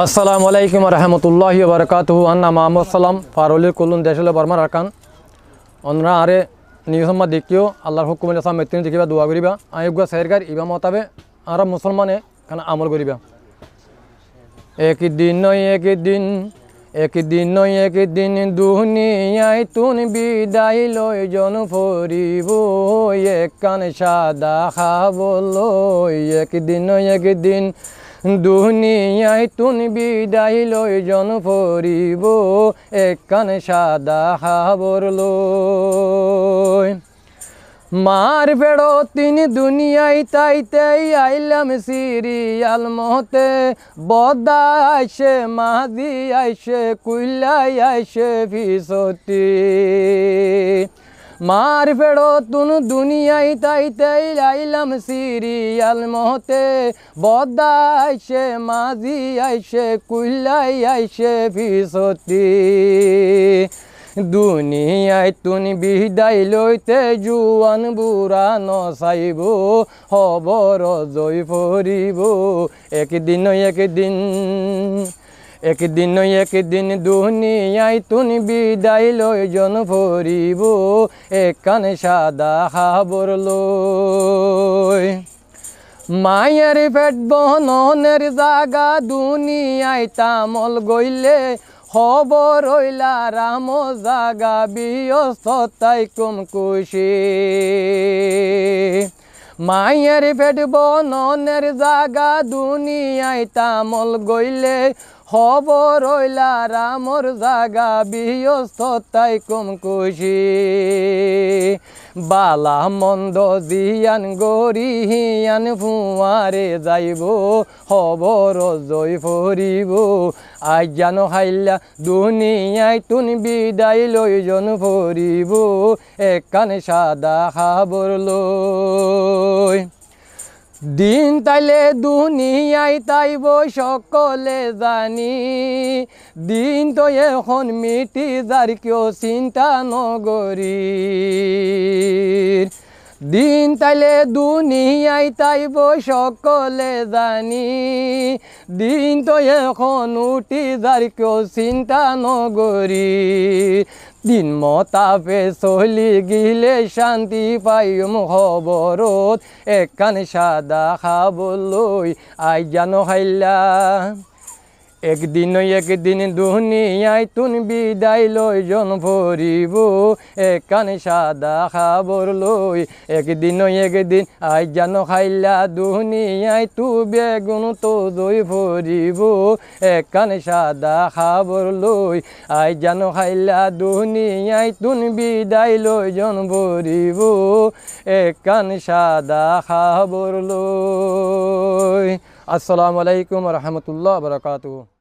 আসসালামু আলাইকুম রহমতুল্লাহি ওবরকাতুহু আন্না মোহাম্মদ সালাম ফারুল কুল্লুন দেশলে বর্মার আরকান অনরা আরে নিয়মা দেখিও আল্লাহর হুকুমের সামনে মেতিন দেখিবা দোয়া করিবা আয়ুগা সেরগার ইবা মতাবে আর মুসলমানে কান আমল করিবা একদিন নয় একদিন দুনিয়ায় তুন বিদায় লই জন ফরিব কান সাদা খাবলই একদিন দুনিয়ায় তুন বিদায় লই জন ফরিব কান সাদা খাবর লই মার ফেড়ো তিন দুনিয়ায় তাইতে আইলাম সিরিয়াল মহতে বদা আইসে মাদি আইসে কুইলাই আইসে ফিসতি মার ফেড়ো তুন দুনিয়ায় তাইতে আইলাম সিরিয়াল মহতে বদা আইসে মাদি আইসে কুইলাই আইসে ফিসতি দুনিয়ায় তুন বিদায় লইতে জুয়ান বুড়া নসাইব হবর জয় ফরিব একদিন দুনিয়ায় তুন বিদায় লই জন ফরিব কান সাদা খাবর লই মায়ের পেট বহনের জাগা দুনিয়ায় তামল গইলে খবর হইলা রাম জাগা বিয়স্ততাই কম খুশি মায়ের পেট বননের জাগা দুনিয়ায় তামল গইলে খবর হইলা রামর জাগা বিয়স্ততাই কম খুশি বালা মন্দ জিয়ান গরি হিয়ান ফুয়ারে যাইব খবর জয় ফরিব আজ জান হাইলা দুনিয়ায় তুন বিদায় লই জন ফরিব কান সাদা খাবর লই দিন তাইলে দুনিয়ায় তাইব সকলে জানি দিন তো এখন মিটি যার কেউ চিন্তা নগরী দিন তাইলে দুনিয়ায় তাইব সকলে জানি দিন তো এখন উঠি যার কেউ চিন্তা নগরী দিন মতাপে চলি গিলে শান্তি পাইম খবরত কান সাদা খাবলই আই জানো খাইলা একদিন দুনিয়ায় তুন বিদায় লই জন ফরিব কান সাদা খাবর লই একদিন আই জানো খাইলা দুনিয়ায় তু বেগুন তো জয় ফরিব কান সাদা খাবর লই আই জানো খাইলা দুনিয়ায় তুন বিদায় লই জন ফরিব কান সাদা খাবর লই আসসালামু আলাইকুম রহমতুল্লাহ বরকাতুহু।